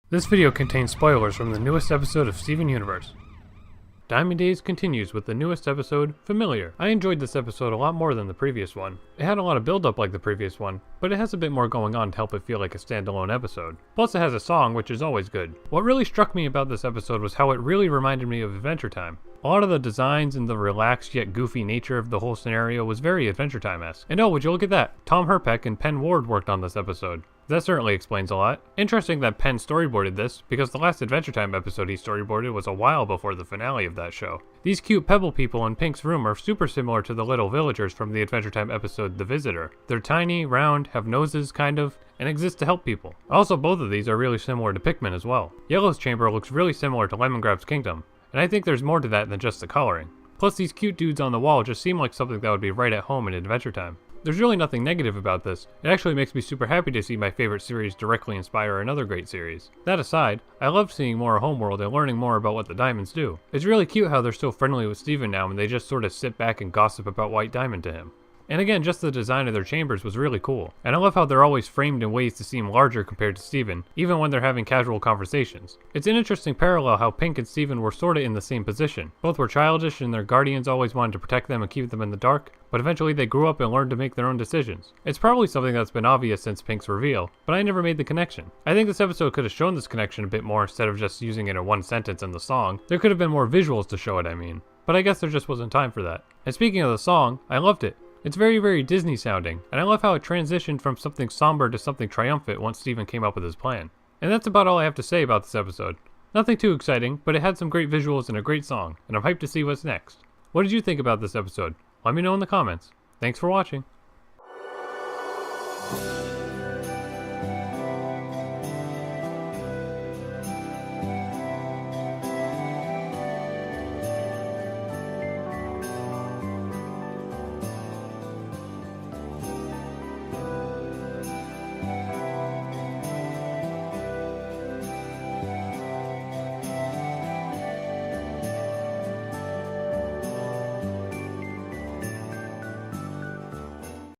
This video contains spoilers from the newest episode of Steven Universe. Diamond Days continues with the newest episode, Familiar. I enjoyed this episode a lot more than the previous one. It had a lot of build-up like the previous one, but it has a bit more going on to help it feel like a standalone episode. Plus it has a song, which is always good. What really struck me about this episode was how it really reminded me of Adventure Time. A lot of the designs and the relaxed yet goofy nature of the whole scenario was very Adventure Time-esque. And oh, would you look at that? Tom Herpeck and Penn Ward worked on this episode. That certainly explains a lot. Interesting that Penn storyboarded this, because the last Adventure Time episode he storyboarded was a while before the finale of that show. These cute pebble people in Pink's room are super similar to the little villagers from the Adventure Time episode The Visitor. They're tiny, round, have noses kind of, and exist to help people. Also, both of these are really similar to Pikmin as well. Yellow's chamber looks really similar to Lemongrab's kingdom, and I think there's more to that than just the coloring. Plus these cute dudes on the wall just seem like something that would be right at home in Adventure Time. There's really nothing negative about this. It actually makes me super happy to see my favorite series directly inspire another great series. That aside, I love seeing more Homeworld and learning more about what the Diamonds do. It's really cute how they're so friendly with Steven now and they just sort of sit back and gossip about White Diamond to him. And again, just the design of their chambers was really cool. And I love how they're always framed in ways to seem larger compared to Steven, even when they're having casual conversations. It's an interesting parallel how Pink and Steven were sorta in the same position. Both were childish and their guardians always wanted to protect them and keep them in the dark, but eventually they grew up and learned to make their own decisions. It's probably something that's been obvious since Pink's reveal, but I never made the connection. I think this episode could have shown this connection a bit more instead of just using it in one sentence in the song. There could have been more visuals to show it, I mean. But I guess there just wasn't time for that. And speaking of the song, I loved it. It's very Disney sounding, and I love how it transitioned from something somber to something triumphant once Steven came up with his plan. And that's about all I have to say about this episode. Nothing too exciting, but it had some great visuals and a great song, and I'm hyped to see what's next. What did you think about this episode? Let me know in the comments. Thanks for watching.